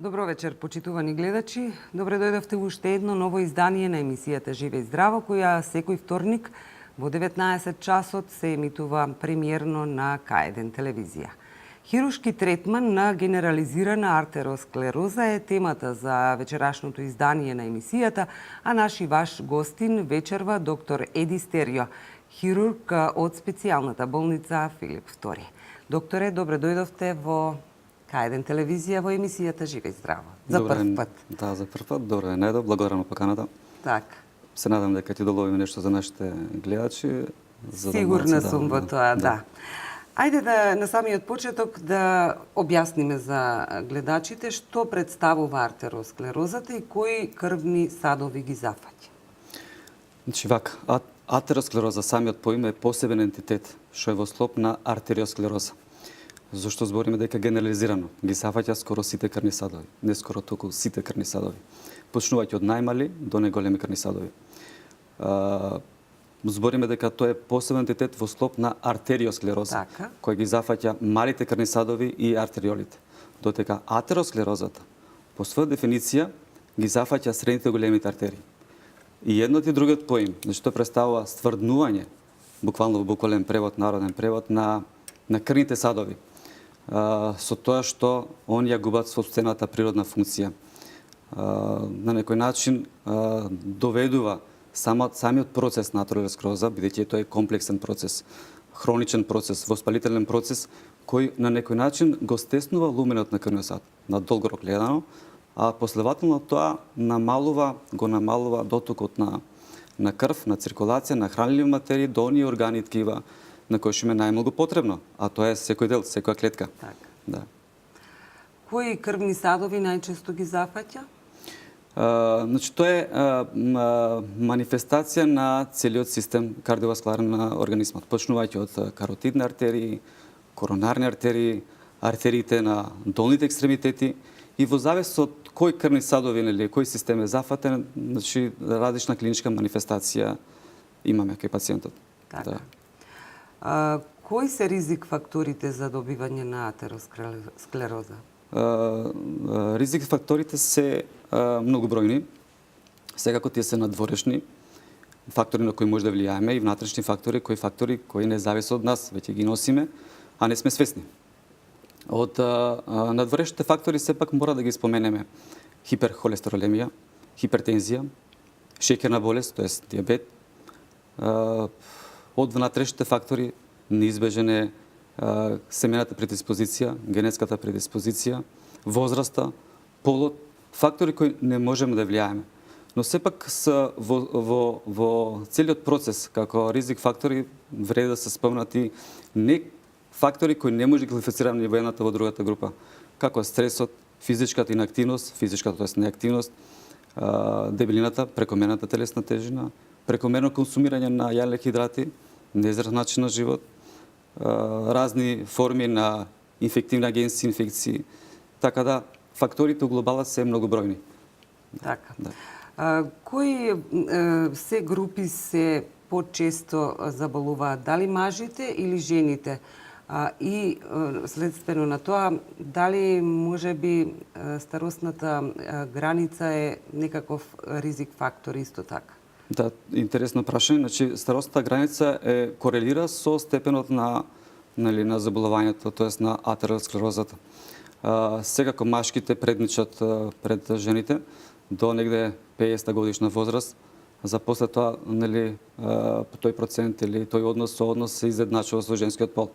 Добро вечер, почитувани гледачи. Добре дојдовте во уште едно ново издание на емисијата Живе и здраво, која секој вторник во 19 часот се емитува премиерно на К1 телевизија. Хируршки третман на генерализирана артеросклероза е темата за вечерашното издание на емисијата, а наши ваш гостин вечерва доктор Еди Стерио, хирург од специјалната болница Филип II. Докторе, добре дојдовте во К1 телевизија во емисијата Живе и здраво. За прв пат. Да, за прв пат. Добре, најдо. Благодарам на поканата. Така. Се надам дека ќе доловиме нешто за нашите гледачи. Сигурна сум во тоа, да. Ајде да на самиот почеток да објасниме за гледачите што представува артеросклерозата и кои крвни садови ги зафаќа. Значи вака, атеросклероза, самиот поим е посебен ентитет, што е во склоп на артериосклероза. Зошто збориме дека генерализирано ги зафаќа скоро сите крвни садови, не скоро толку сите крвни садови. Почнувајќи од најмали до најголеми крвни садови. Збориме дека тоа е посебен ентитет во склоп на артериосклероза, кој ги зафаќа малите крвни садови и артериолите. Додека атеросклерозата, по своја дефиниција, ги зафаќа средните и големите артерии. И едниот и другиот поим, значи тоа представува стврднување, буквално во буквален превод, народен превод, на крвните садови, со тоа што они ја губат собствената природна функција. На некој начин доведува самиот процес на атеросклероза, бидејќи тоа е комплексен процес, хроничен процес, воспалителен процес, кој на некој начин го стеснува луменот на крвниот сад, на долгорок гледано, а последователно тоа го намалува дотокот на крв, на циркулација, на хранливи материи до оние органи и ткива на кои што им е најмногу потребно, а тоа е секој дел, секоја клетка. Така. Да. Кои крвни садови најчесто ги зафаќа? Значи тоа е манифестација на целиот систем кардиоваскуларен на организмот, почнувајќи од каротидни артерии, коронарни артерии, артериите на долните екстремитети и во завис од кој крвни садови или кој систем е зафатен, значи различна клиничка манифестација имаме кај пациентот. Така. Да. Кои се ризик факторите за добивање на атеросклероза? Ризик факторите се многобројни. Секако тие се надворешни фактори на кои може да влијаеме и внатрешни фактори кои не зависат од нас, веќе ги носиме, а не сме свесни. Од надворешните фактори сепак мора да ги споменеме хиперхолестеролемија, хипертензија, шеќерна болест, тоест диабет. Од внатрешните фактори неизбежен е семената предиспозиција, генетската предиспозиција, возраста, полот, фактори кои не можеме да влијаеме. Но сепак во целиот процес, како ризик фактори, вреди да се спомнати не фактори кои не може да квалифицираме во едната во другата група, како стресот, физичката инактивност, физичката, тоест неактивност, дебелината, прекомерната телесна тежина, прекомерно консумирање на јаглени хидрати, нездрав начин на живот, разни форми на инфективни агенции, инфекции, така да факторите у глобала се многобројни. Така. Да. Кои се групи се почесто заболуваат, дали мажите или жените? И следствено на тоа, дали може би старосната граница е некаков ризик фактор исто така? Да, интересно прашање. Значи, старосната граница корелира со степенот на заболувањето, тоест на атеросклерозата. Секако машките предничат пред жените до негде 50 годишна возраст. За после тоа, тој процент или тој однос се изедначува со женскиот пол.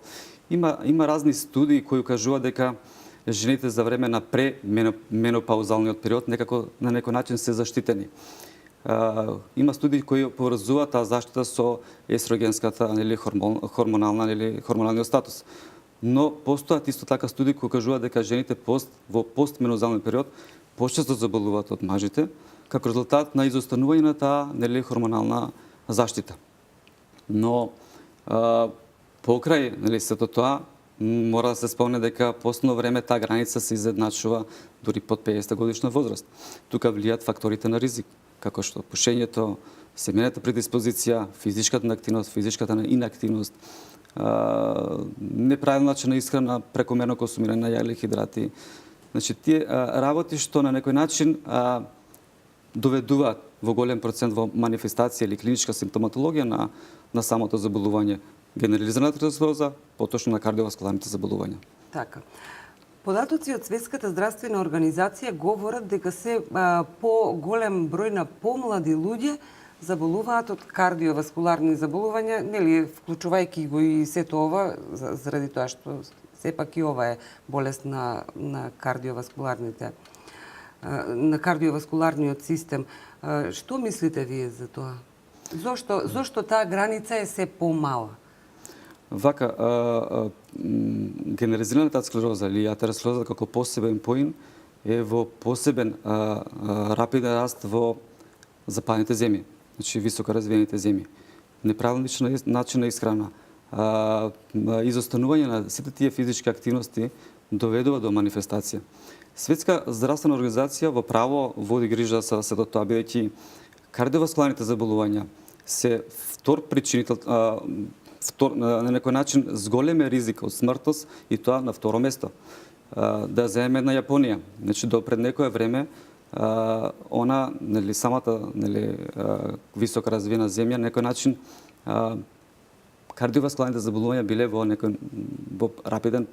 Има разни студии кои кажуваат дека жените за време на пременопаузалниот период некако на некој начин се заштитени. Има студии кои поврзуваат таа заштита со естрогенската или хормоналниот статус. Но постојат исто така студии кои кажуваат дека жените во постменозалниот период почесто заболуваат од мажите, како резултат на изостанување на таа хормонална заштита. Но покрај сето тоа, мора да се спомне дека последно време таа граница се изедначува дури под 50 годишна возраст. Тука влијаат факторите на ризик, како што пушењето, семената предиспозиција, физичката активност, физичката инактивност, неправилен начин на исхрана, прекомерно консумирање на јаглени хидрати, Значи, тие работи што на некој начин доведуваат во голем процент во манифестација или клиничка симптоматологија на самото заболување, генерализирана атеросклероза, поточно на кардиоваскуларните заболувања. Така. Податоци од Светската здравствена организација говорат дека се по-голем број на помлади луѓе заболуваат од кардиоваскуларни заболувања, нели, вклучувајќи го и сето ова, заради тоа што сепак и ова е болест на кардиоваскуларниот систем. Што мислите вие за тоа? Зошто таа граница е се помала? Вака, генерализираната склероза или атеросклероза како посебен поин е во посебен рапиден раст во западните земји, значи високо развиените земји. Неправилничен начин на исхрана, изостанување на сите тие физички активности доведува до манифестација. Светска здравствена организација во право води грижа за сето тоа, бидејќи кардиоваскуларните заболувања се втор причинител, на некој начин зголеме ризик од смртност и тоа на второ место. Да земеме една Јапонија, значи до пред некое време она, нели, самата, нели, високо развиена земја, на некој начин кардиоваскуларните заболувања биле во рапидно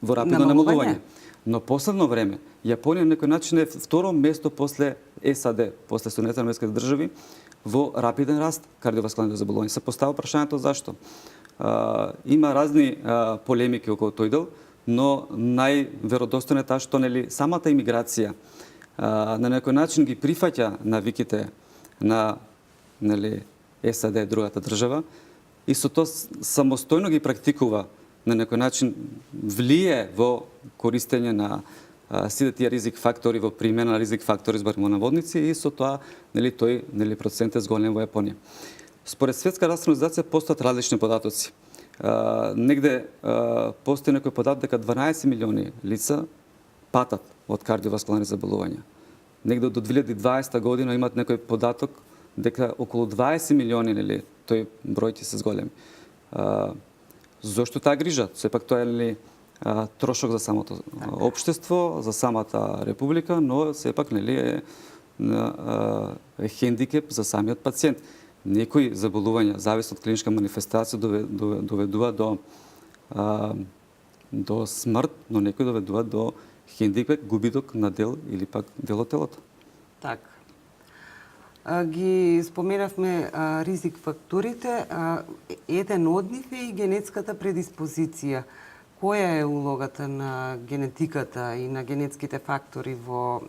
намалување. Но последно време Јапонија на некој начин е второ место после САД, после Соединетите американски држави, во рапиден раст кардиоваскуларните заболувања. Се поставува прашањето зашто. Има разни полемики околу тој дел, но најверодостојно е таа што, нели, самата имиграција на некој начин ги прифаќа навиките на, нели, САД, другата држава, и со тоа самостојно ги практикува, на некој начин влие во користење на сите тие ризик фактори, во примена на ризик фактори зборимо наводници, и со тоа, нели, тој, нели, процент е зголем во Јапонија. Според Светска здравствена организација постојат различни податоци. Негде постои некој податок дека 12 милиони лица патат од кардиоваскуларни заболувања. Негде до 2020 година имат некој податок дека околу 20 милиони, нели, тој број ќе се зголеми. Зошто таа грижа? Сепак тоа е, нели, трошок за самото општество, за самата република, но сепак, нели, е хендикеп за самиот пациент. Некои заболувања, зависно од клиничка манифестација, доведува до смрт, но некои доведува до хендикеп, губиток на дел или пак дел од телото. Така. Ги споменавме ризик факторите. Еден од нив е и генетската предиспозиција. Која е улогата на генетиката и на генетските фактори во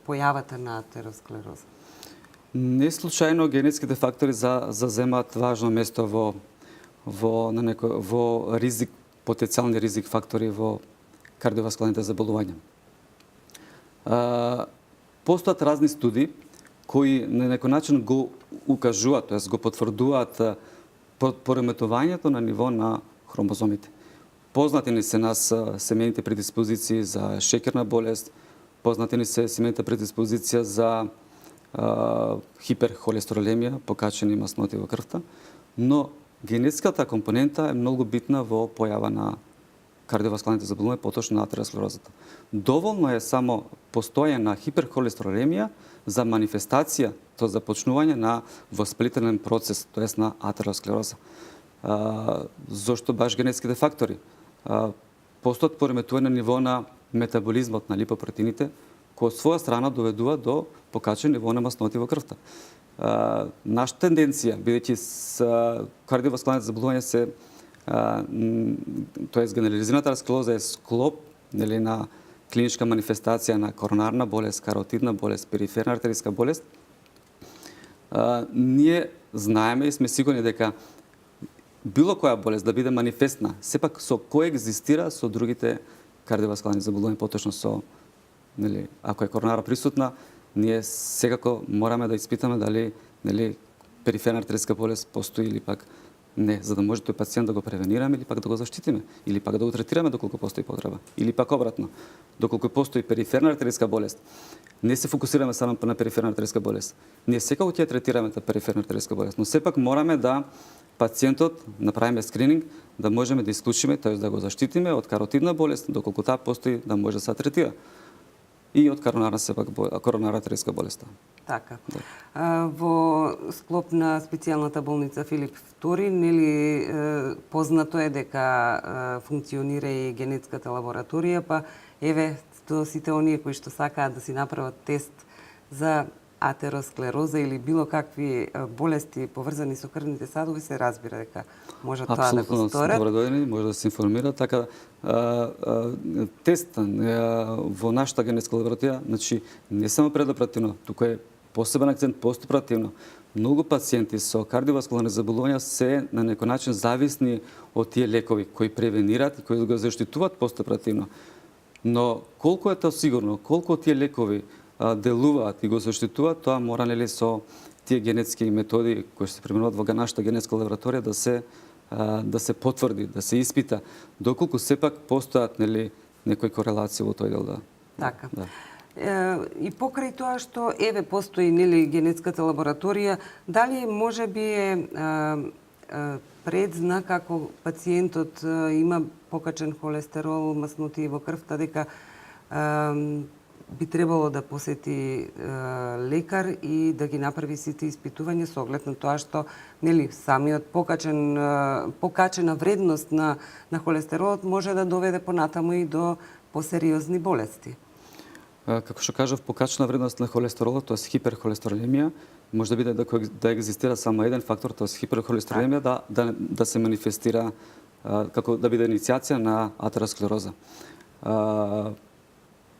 појавата на атеросклероза? Не случајно генетските фактори заземаат важно место во ризик, потенцијални ризик фактори во кардиоваскуларните заболувања. Постојат разни студии кои на некој начин го укажуваат, тоест го потврдуваат пореметувањето на ниво на хромозомите. Познати ни се нас семејните предиспозиции за шеќерна болест, познати ни се семејната предиспозиција за хиперхолестеролемија, покачени масноти во крвта, но генетската компонента е многу битна во појава на кардиоваскуларните заболувања, поточно на атеросклерозата. Доволно е само постојање на хиперхолестеролемија за манифестација, тоа започнување на воспалителен процес, тоест на атеросклероза. Зошто баш генетските фактори? Постојат пореметување на ниво на метаболизмот на липопротеините, кој од своја страна доведува до покачен ниво на масноти во крвта. Наша тенденција, бидејќи кардиоваскуларните заболувања се, тоест генерализираната атеросклероза е склоп, нели, на клиничка манифестација на коронарна болест, каротидна болест, периферна артериска болест, ние знаеме и сме сигурни дека било која болест да биде манифестна, сепак со коегзистира со другите кардиоваскуларни заболувања, поточно со, нели, ако е коронара присутна, ние секако мораме да испитаме дали, нели, периферна артериска болест постои или пак Не, за да може тој пациент да го превенираме или пак да го заштитиме, или пак да го третираме доколку постои потреба, или пак обратно, доколку постои периферна артериска болест. Не се фокусираме само на периферна артериска болест. Ние секако ќе третираме таа периферна артериска болест, но сепак мораме да пациентот направиме скрининг, да можеме да исклучиме, т.е. да го заштитиме од каротидна болест, доколку таа постои да може да се третира. И од коронарна артериска болест. Така. Во склоп на специјалната болница Филип II, нели познато е дека функционира и генетската лабораторија, па еве тоа сите оние кои што сакаат да си направат тест за атеросклероза или било какви болести поврзани со крвните садови, се разбира дека може тоа да го сторат. Добро дојдени, може да се информира. Така, тест во нашата генетска лабораторија, значи не само предоперативно, туку е посебен акцент постоперативно. Многу пациенти со кардиоваскуларни заболувања се на некој начин зависни од тие лекови кои превенираат и кои го заштитуваат постоперативно. Но колку е тоа сигурно, колку тие лекови делуваат и го заштитуваат, тоа мора нели со тие генетски методи кои се применуваат во нашата генетска лабораторија да се потврди, да се испита доколку сепак постојат нели некои корелации во тој дел да. Така. Да. И покрај тоа што еве постои нели генетската лабораторија, дали можеби е предзнак ако пациентот има покачен холестерол, маснотии во крвта, дека би требало да посети лекар и да ги направи сите испитувања со оглед на тоа што нели самиот покачена вредност на холестеролот може да доведе понатаму и до посериозни болести. Како што кажав, покачена вредност на холестеролот, тоа е хиперхолестеролемија, може да биде да екзистира само еден фактор, тоа е хиперхолестеролемија, да се манифестира како да биде иницијација на атеросклероза.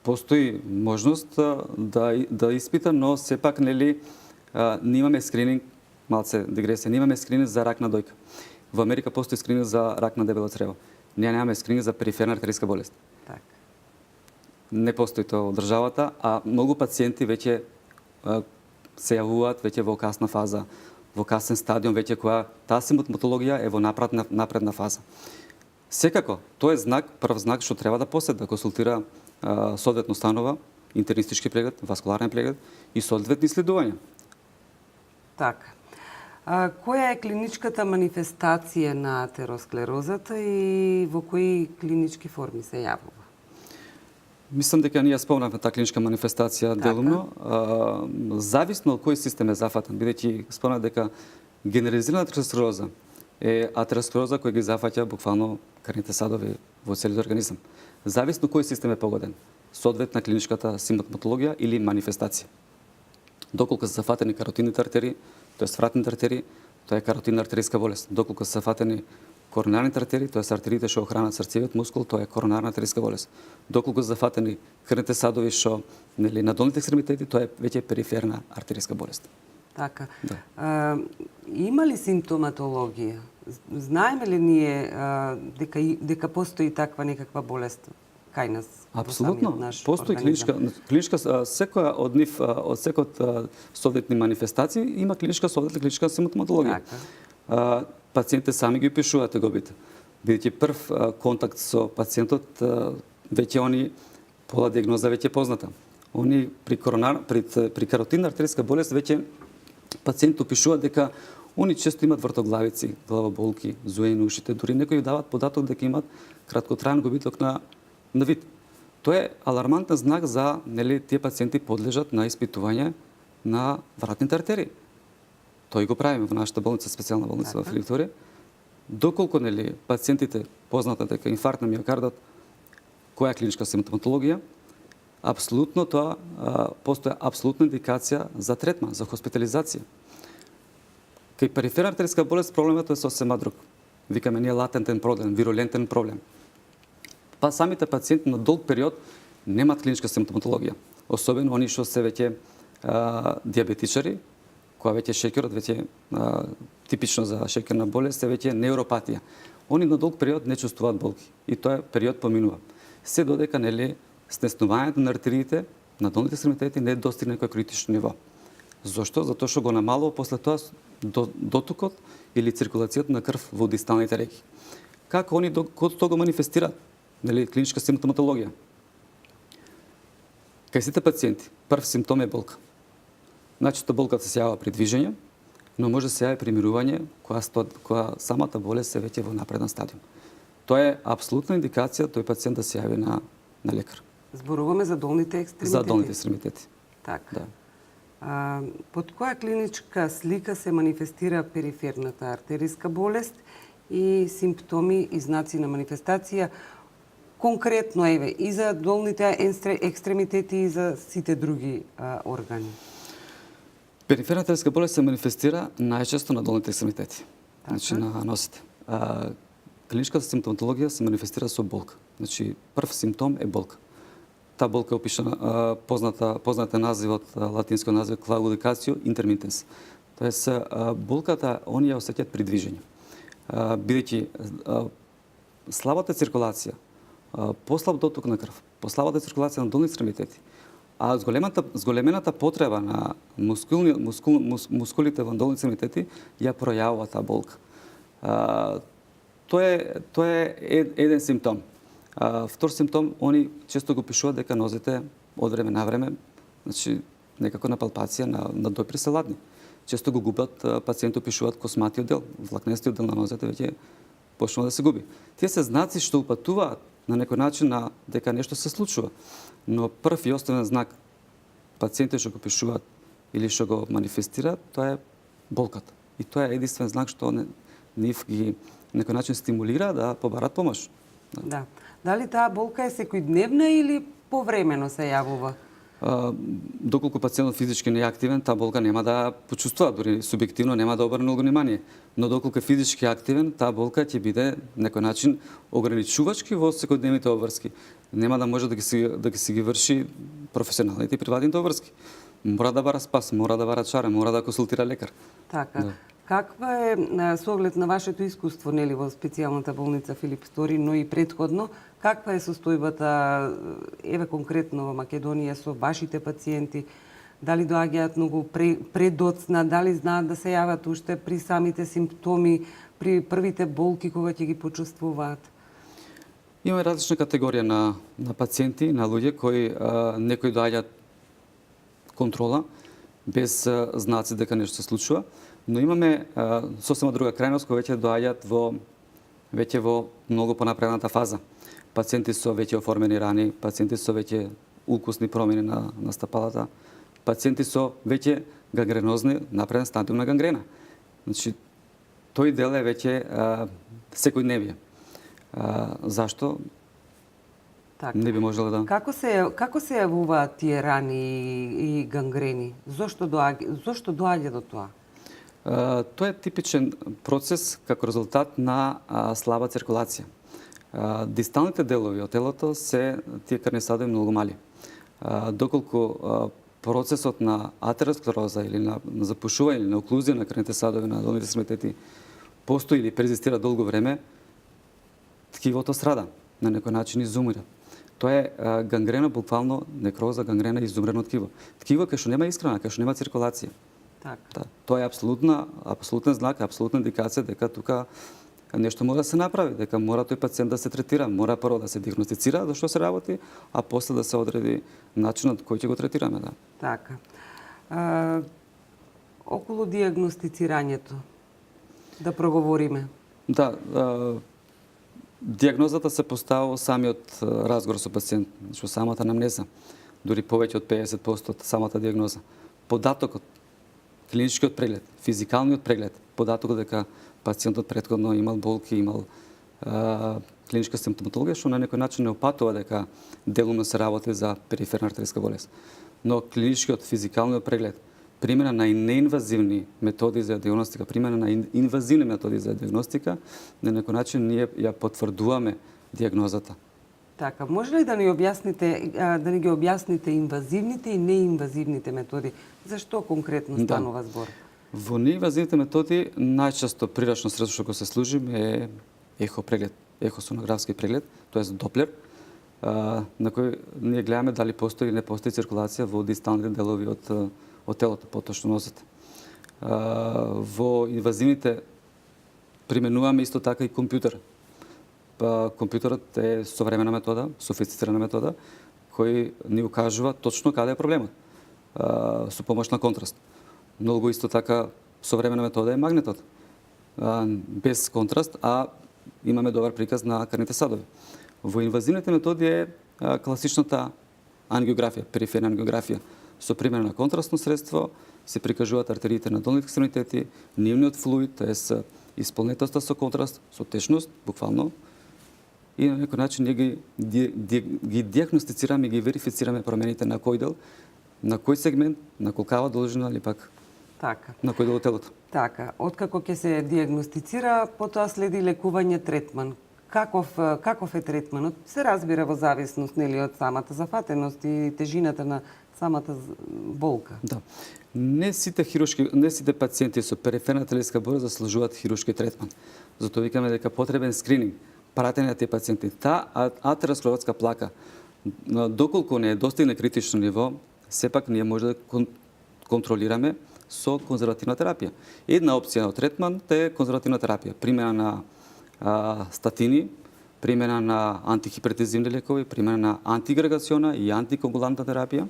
Постои можност да испита, но сепак нели немаме скрининг, малце дигресија, немаме скрининг за рак на дојка. Во Америка постои скрининг за рак на дебело црево. Ние немаме скрининг за периферна артериска болест. Така. Не постои тоа во државата, а многу пациенти веќе се јавуваат веќе во касна фаза, во касен стадиум, веќе која таа симптоматологија е во напредна фаза. Секако, тоа е прв знак што треба да посети, да консултира соодветно станова, интернистички преглед, васкуларен преглед и соодветни исследувања. Така. Која е клиничката манифестација на атеросклерозата и во кои клинички форми се јавува? Мислам дека ние спомнавме таа клиничка манифестација делумно, зависно од кој систем е зафатен, бидејќи спомнав дека генерализирана атеросклероза е атеросклероза која ги зафаќа буквално крвните садови во целиот организам. Зависно кој систем е погоден, соодветна клиничката симптоматологија или манифестација. Доколку се зафатени каротидните артерии, тоест вратните артерии, тоа е каротидна артериска болест. Доколку се зафатени коронарните артерии, тоест артериите што охранат срцевиот мускул, тоа е коронарна артериска болест. Доколку се зафатени крвните садови што нели на долните екстремитети, тоа е веќе периферна артериска болест. Така. Да. Има ли симптоматологија? Знаеме ли ние дека постои таква некаква болест кај нас? Апсолутно. Постои клиничка секоја од нив, од секој соодветни манифестации има соодветна клиничка симптоматологија. Така. Пациентите сами ги опишуваат тегобите. Бидејќи прв контакт со пациентот, веќе они пола диагноза веќе е позната. Они при каротидна артериска болест веќе пациентите опишуваат дека они често имат вртоглавици, главоболки, зуење на ушите, дури некои дават податок дека имат краткотраен губиток на вид. Тоа е алармантен знак за нели тие пациенти подлежат на испитување на вратните артерии. Тој го правиме во нашата болница, специјална болница во Филип II. Доколку нели пациентите познато дека инфаркт на миокардот, која е клиничка симптоматологија, апсолутно тоа постоја апсолутна индикација за третман, за хоспитализација. Кај периферна артериска болест проблемот е сосема друг. Викаме ние латентен проблем, вирулентен проблем. Па самите пациенти на долг период немаат клиничка симптоматологија, особено они што се веќе диабетичари, која веќе шеќерот веќе типично за шеќерна болест е веќе неуропатија. Они на долг период не чувствуваат болки и тоа период поминува. Се додека нели стеснувањето на артериите на долните екстремитети не достигне некој критично ниво. Зошто? Затоа што го намалува после тоа дотокот или циркулацијата на крв во дисталните реки. Како они тоа го манифестираат? Нели, клиничка симптоматологија. Кај сите пациенти, прв симптом е болка. Најчесто болката се јавува при движење, но може да се јави при мирување, која самата болест е веќе во напреден стадиум. Тоа е апсолутна индикација тој пациент да се јави на лекар. Зборуваме за долните екстремитети. За долните екстремитети. Така. Да. Под која клиничка слика се манифестира периферната артериска болест и симптоми и знаци на манифестација, конкретно еве и за долните екстремитети и за сите други органи? Периферната артериска болест се манифестира најчесто на долните екстремитети, значи на носите. Клиничката симптоматологија се манифестира со болка. Значи прв симптом е болка. Таа болка е опишана позната називот, латинско назив claudicatio intermittens. Тоест болката они ја осеќаат при движење. Бидејќи слабата циркулација, послаб доток на крв, послабата циркулација на долни екстремитети, а зголемената потреба на мускулите во долни екстремитети ја пројавува таа болка. Тоа е еден симптом. Втор симптом, они често го пишуваат дека нозете од време на време, значи некако на палпација на допир се ладни. Често го губат, пациенти пишуваат косматиот дел, влакнестиот дел на нозете веќе почнува да се губи. Тие се знаци што упатуваат на некој начин на дека нешто се случува. Но прв и основен знак пациентите што го пишуваат или што го манифестираат, тоа е болката. И тоа е единствен знак што нив ги некој начин стимулира да побарат помош. Да. Дали таа болка е секојдневна или повремено се јавува? Доколку пациентот физички не е активен, таа болка нема да почувствува, дури субјективно нема да обрне многу внимание. Но доколку е физички активен, таа болка ќе биде некој начин ограничувачки во секојдневните обврски. Нема да може да ги врши професионалните и приватните обврски. Мора да бара спас, мора да бара чаре, мора да консултира лекар. Така. Да. Каква е, со оглед на вашето искуство, нели, во специјалната болница Филип Стори, но и претходно, каква е состојбата, еве конкретно во Македонија, со вашите пациенти? Дали доаѓаат многу предоцна, дали знаат да се јават уште при самите симптоми, при првите болки кога ќе ги почувствуваат? Имаме различна категорија на пациенти, на луѓе кои некои доаѓаат контрола без знаци дека нешто се случува, но имаме сосема друга крајност кои веќе доаѓаат во многу понапредната фаза. Пациенти со веќе оформени рани, пациенти со веќе укусни промени на стапалата, пациенти со веќе гангренозни напреден стадиум на гангрена. Значи, тој дел е веќе секојдневие. Зашто? Така. Не би можело да... Како се јавуваат тие рани и гангрени? Зошто доаѓа до тоа? Тоа е типичен процес како резултат на слаба циркулација. Дисталните делови од телото се тие крвни садови многу мали. Доколку процесот на атеросклероза или на запушување или на оклузија на крвните садови на долните екстремитети постои или презистира долго време, ткивото страда, на некој начин изумира. Тоа е гангрена, буквално некроза, гангрена, изумрено ткиво. Ткиво кај што нема исхрана, кај што нема циркулација. Така. Да, тоа е апсолутен знак, апсолутна индикација дека тука нешто мора да се направи, дека мора тој пациент да се третира, мора прво да се диагностицира за што се работи, а после да се одреди начинот кој ќе го третираме, да. Така. Околу диагностицирањето да проговориме. Да, диагнозата се поставува самиот разговор со пациент, што самата анамнеза, дури повеќе од 50% од самата диагноза. Податокот, клиничкиот преглед, физикалниот преглед, податокот дека пациентот претходно имал болки, имал клиничка симптоматологија, што на некој начин не опатува дека делумно се работи за периферна артериска болест. Но клиничкиот физикалниот преглед, примена на неинвазивни методи за диагностика, примена на инвазивни методи за диагностика, на некој начин ние ја потврдуваме диагнозата. Така, може ли да ни ги објасните инвазивните и неинвазивните методи? Зашто конкретно станува збор? Во неинвазивните методи најчесто прирачно средство што се служи е ехо преглед, ехосонографски преглед, тоест Доплер, на кој ние гледаме дали постои или не постои циркулација во дисталните делови од телото, поточно носот. Во инвазивните применуваме исто така и компјутер. Компјутерот е современа метода, софистицирана метода, кој ни укажува точно каде е проблемот, со помош на контраст. Многу исто така современа метода е магнетот. Без контраст, а имаме добар приказ на крвните садови. Во инвазивните методи е класичната ангиографија, периферна ангиографија. Со примена на контрастно средство се прикажуваат артериите на долните екстремитети, нивниот флуид, т.е. исполнетоста со контраст, со течност, буквално, и на некој начин ние ги диагностицираме и ги верифицираме промените на кој дел, на кој сегмент, на колкава должина или пак Така. на кој дел од телото. Така, откако ќе се диагностицира, потоа следи лекување, третман. Каков е третманот? Се разбира во зависност нели од самата зафатеност и тежината на самата болка. Да. Не сите пациенти со периферна телеска болест заслужуваат хируршки третман. Затоа викаме дека потребен скрининг, пратење на тие пациенти. Таа атеросклеротска плака, доколку не достигне критично ниво, сепак ние може да контролираме со конзервативна терапија. Една опција од третман е конзервативна терапија, примена на статини, примена на антихипертензивни лекови, примена на антиагрегациона и антикоагулантна терапија.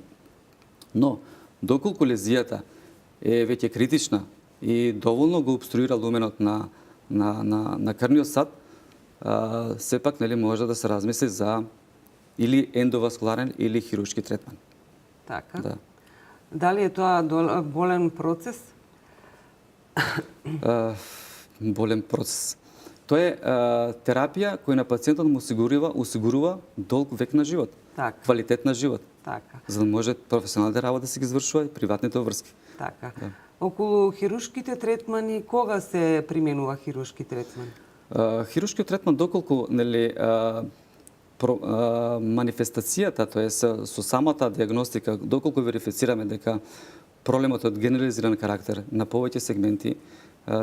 Но, доколку лезијата е веќе критична и доволно го обструира луменот на крвниот сад, сепак нели може да се размисли за или ендоваскуларен или хируршки третман. Така. Да. Дали е тоа болен процес? Болен процес. Тоа е терапија која на пациентот му осигурува долг век на живот. Така. Квалитет на живот. Така. За да може професионалната работа да се ги извршува и приватните врски. Така. Да. Околу хируршките третмани, кога се применува хируршки третман? Хируршкиот третман доколку нели манифестацијата, тоа е со самата диагностика, доколку верифицираме дека проблемот е од генерализиран карактер на повеќе сегменти,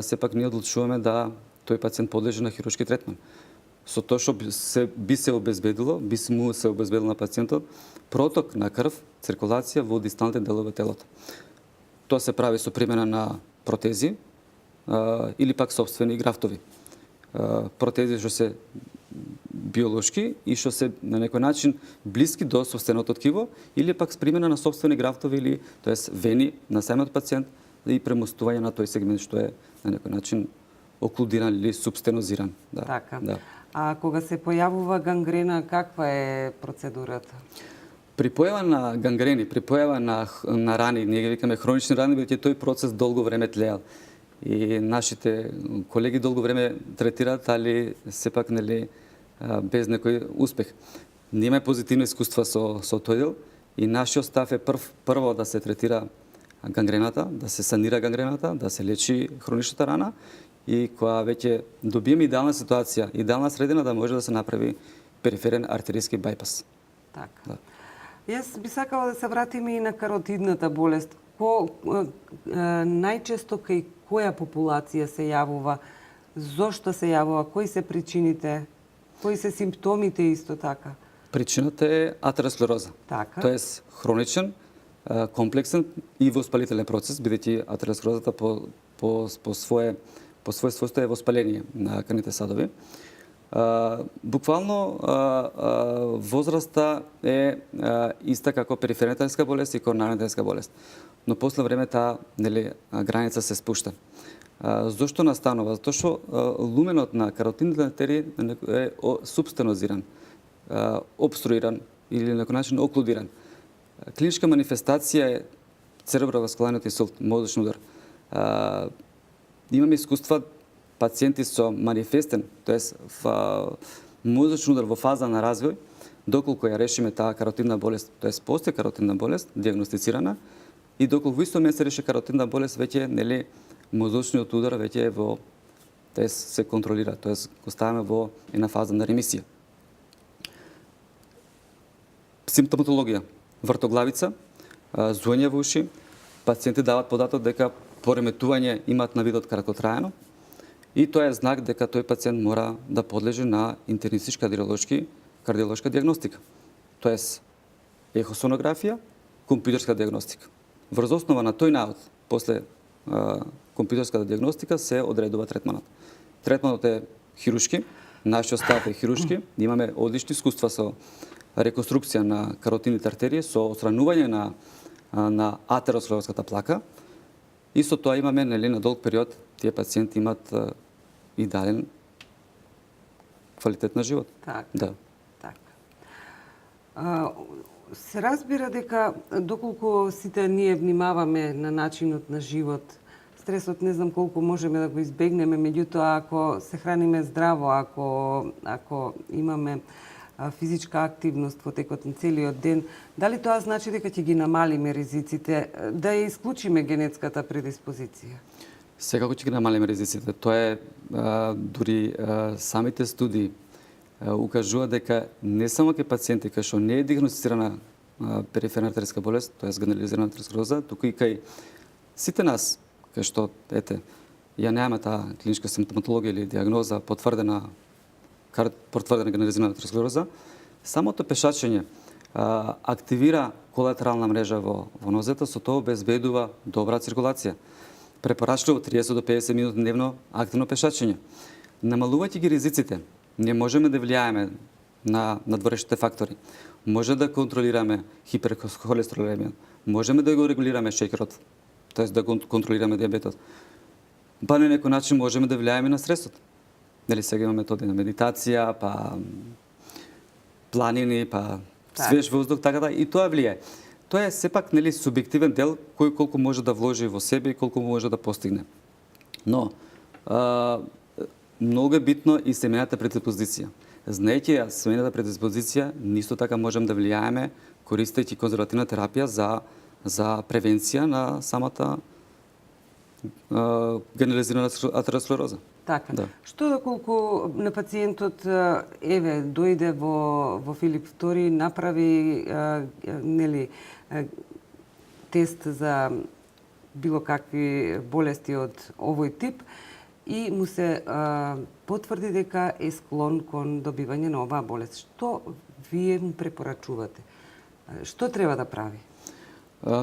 сепак ние одлучуваме да тој пациент подлежи на хируршки третман. Со тоа што би се обезбедило на пациентот проток на крв, циркулација во дисталните делови телото. Тоа се прави со примена на протези или пак собствени графтови. Протези што се биолошки и што се на некој начин блиски до собственото ткиво или пак с примена на собствени графтови или тоест вени на самиот пациент и премостување на тој сегмент што е на некој начин оклудиран или субстенозиран. Да. Така. Да. А кога се појавува гангрена, каква е процедурата? При појава на гангрени, при појава на рани, ние ги викаме хронични рани, бидејќи тој процес долго време тлеал. И нашите колеги долго време третираат, али сепак нели без некој успех. Ние имаме позитивни искуства со тој дел и нашиот став е прво да се третира гангрената, да се санира гангрената, да се лечи хроничната рана и кога веќе добиеме идеална ситуација, идеална средина да може да се направи периферен артериски бајпас. Така. Да. Јас би сакала да се вратиме и на каротидната болест. Најчесто кај која популација се јавува? Зошто се јавува? Кои се причините? Кои се симптомите исто така? Причината е атеросклероза. Така. Тоест хроничен, комплексен и воспалителен процес, бидејќи атеросклерозата по свое својство е воспаление на крвните садови. Буквално возраста е иста како периферната артериска болест и коронарната артериска болест. Но после време таа граница се спушта. Зошто настанува? Затоа што луменот на каротидните артерии е субстенозиран, обструиран или на некој начин оклудиран. Клиничка манифестација е цереброваскуларниот инсулт, мозочен удар. Имаме искуства пациенти со манифестен, тоест мозочен удар во фаза на развој, доколку ја решиме таа каротидна болест, тоест постои каротидна болест диагностицирана и доколку во исто момент се реши каротидна болест, веќе нели мозочниот удар веќе е во се контролира, тоест го ставаме во една фаза на ремисија. Симптоматологија: вртоглавица, зуење во уши, пациенти дават податок дека пореметување имаат на видот краткотрајано и тоа е знак дека тој пациент мора да подлежи на интернистичка кардиолошка диагностика. Тоест ехосонографија, компјутерска диагностика. Врз основа на тој наод, после компјутерската диагностика, се одредува третманот. Третманот е хируршки, нашиот став е хируршки, имаме одлични искуства со реконструкција на каротидните артерии, со отстранување на атеросклерозската плака. И со тоа имаме, нели, на долг период тие пациенти имаат идеален квалитет на живот. Така. Да. Така. Се разбира дека доколку сите ние внимаваме на начинот на живот, стресот не знам колку можеме да го избегнеме, меѓутоа ако се храниме здраво, ако имаме физичка активност во текот на целиот ден, дали тоа значи дека ќе ги намалиме ризиците, да ја исклучиме генетската предиспозиција? Секако ќе ги намалиме ризиците. Тоа е дури самите студии укажува дека не само кај пациенти кај што не е диагностицирана периферна артериска болест, тоест генерализирана артеросклероза, туку и кај сите нас, кај што, ете, ја немаме таа клиничка симптоматологија или диагноза потврдена генерализирана артеросклероза, самото пешачење активира колатерална мрежа во нозете, со тоа обезбедува добра циркулација. Препорачливо 30 до 50 минути дневно активно пешачење. Намалувајќи ги ризиците, не можеме да влијаеме на надворешните фактори. Може да контролираме хиперхолестеролемија, можеме да го регулираме шеќерот, тоест да го контролираме диабетот. Па на некој начин можеме да влијаеме на стресот. Нели сега има методи на медитација, па планини, па свеж воздух, така да и тоа влијае. Тоа е сепак, нели, субјективен дел кој колку може да вложи во себе и колку може да постигне. Но многу е битно и семејната предиспозиција. Знаејќи ја семејната предиспозиција, исто така можеме да влијаеме користејќи конзервативна терапија за превенција на самата генерализирана атеросклероза. Така. Да. Што доколку на пациентот дојде во Филип II, направи нели тест за било какви болести од овој тип и му се потврди дека е склон кон добивање на оваа болест. Што вие му препорачувате? Што треба да прави?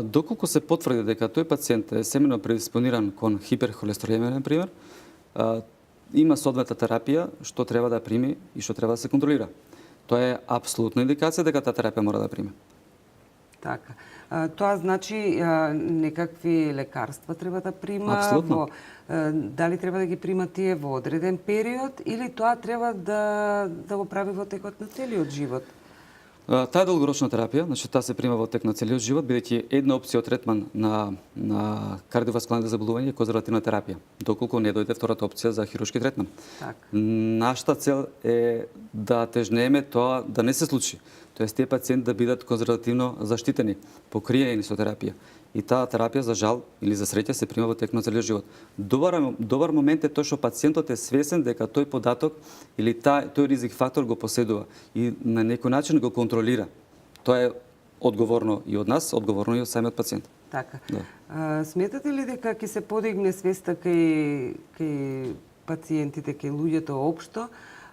Доколку се потврди дека тој пациент е семено предиспониран кон хиперхолестеролемија, например, има соодветна терапија што треба да прими и што треба да се контролира. Тоа е апсолутна индикација дека таа терапија мора да приме. Така. Тоа значи некакви лекарства треба да прима? Апсолутно. Дали треба да ги прима тие во одреден период или тоа треба да го прави во текот на целиот живот? Таа е долгорочна терапија, значи таа се прима во тек на целиот живот, бидејќи една опција од третман на кардиоваскуларни заболувања е конзервативна терапија, доколку не дојде втората опција за хируршки третман. Так. Нашата цел е да тежнееме тоа да не се случи. Тоест тие пациенти да бидат конзервативно заштитени, покриени со терапија. И таа терапија за жал или за среќа се прима во тек на целиот живот. Добар момент е тоа што пациентот е свесен дека тој податок или тој ризик фактор го поседува и на некој начин го контролира. Тоа е одговорно и од нас, одговорно и од самиот пациент. Така. Да. Сметате ли дека ќе се подигне свеста кај пациентите, кај луѓето општо?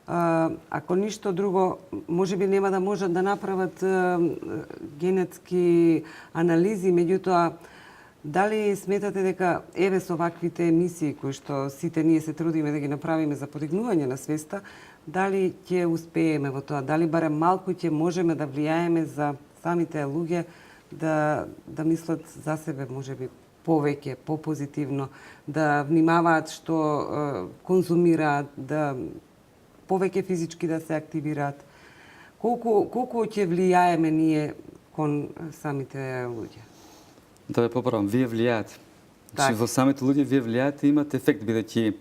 Ако ништо друго, можеби нема да можат да направат генетски анализи, меѓутоа, дали сметате дека еве со ваквите емисии кои што сите ние се трудиме да ги направиме за подигнување на свеста, дали ќе успееме во тоа, дали барем малку ќе можеме да влијаеме за самите луѓе да мислат за себе, можеби повеќе, попозитивно, да внимаваат што конзумираат, да повеќе физички да се активираат. Колку ќе влијаеме ние кон самите луѓе? Да ве поправам, вие влијаете. Так. Во самите луѓе вие влијаете и имате ефект, бидејќи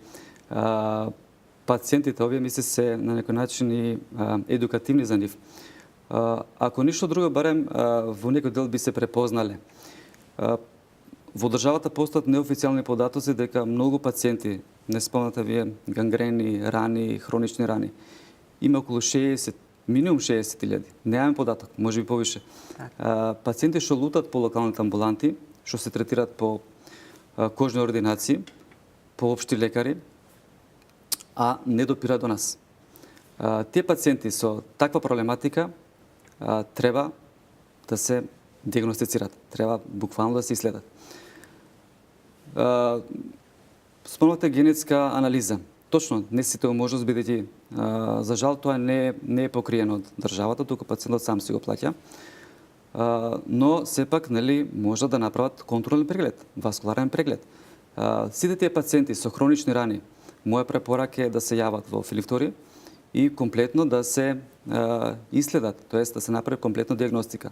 пациентите овие мисли се на некој начин и едукативни за нив. Ако ништо друго, барем во некој дел би се препознале. Во државата постојат неофицијални податоци дека многу пациенти, не спомната вие, гангрени, рани, хронични рани, има околу 60, минимум 60.000. Немаме податок, може би повише. Пациенти што лутат по локалните амбуланти, што се третираат по кожни ординации, по општи лекари, а не допираат до нас. Тие пациенти со таква проблематика треба да се диагностицират, треба буквално да се иследат. Спомнате генетска анализа. Точно, не сите можност бидејќи за жал тоа не е покриено од државата, туку пациентот сам си го плаќа. Но сепак може да направат контролен преглед, васкуларен преглед. Сите тие пациенти со хронични рани, моја препорака е да се јават во филифтори и комплетно да се иследат, тоест да се направи комплетна диагностика.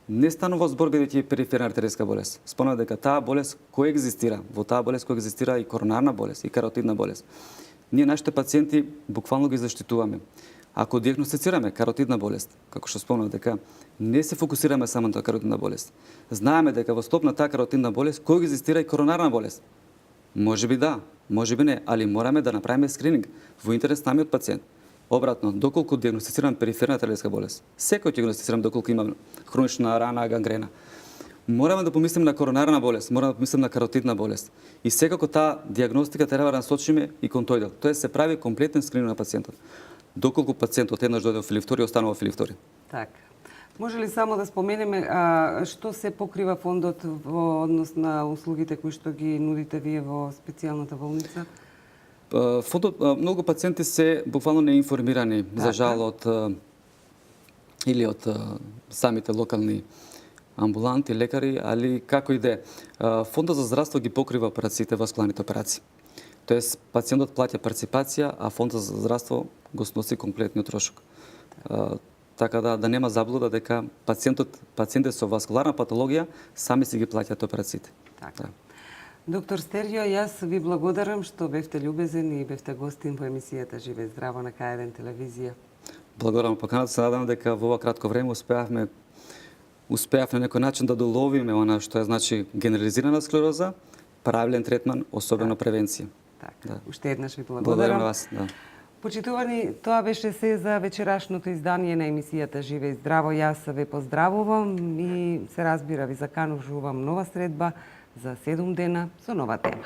Не станува збор бидејќи периферна артериска болест. Спомнав дека таа болест коегзистира, во таа болест коегзистира и коронарна болест и каротидна болест. Ние нашите пациенти буквално ги заштитуваме. Ако диагностицираме каротидна болест, како што спомнав дека не се фокусираме само на каротидна болест. Знаеме дека во скоп на таа каротидна болест коегзистира и коронарна болест. Може би да, може би не, али мораме да направиме скрининг во интерес самиот пациент. Обратно, доколку диагностицирам периферна артериска болест, секој диагностицирам доколку имам хронична рана, гангрена, мораме да помислиме на коронарна болест, мораме да помислиме на каротидна болест. И секако таа диагностика треба да насочиме и кон тој дел. Тоа се прави комплетен скрининг на пациентот. Доколку пациентот еднаш дојде во филифтори, останува во филифтори. Така. Може ли само да споменеме што се покрива фондот во однос на услугите кои што ги нудите вие во специјалната болница? Фондот, многу пациенти се буквално неинформирани, за жал, од самите локални амбуланти, лекари, али како и да е. Фондот за здравство ги покрива операциите, васкуларните операции. Тоест, пациентот плаќа парципација, а фондот за здравство го сноси комплетниот трошок. Така да нема заблуда дека пациентите со васкуларна патологија сами си ги плаќаат операциите. Така. Доктор Стерио, јас ви благодарам што бевте љубезен и бевте гостин во емисијата Живе здраво на К1 телевизија. Благодарам поканата, се надам дека во ова кратко време успеавме на некој начин да доловиме она што е значи генерализирана склероза, правилен третман, особено превенција. Така. Да. Уште еднаш ви благодарам. Благодарам на вас. Да. Почитувани, тоа беше се за вечерашното издание на емисијата Живе и здраво. Јас ве поздравувам и се разбира ви заканувам нова средба за 7 дена со нова тема.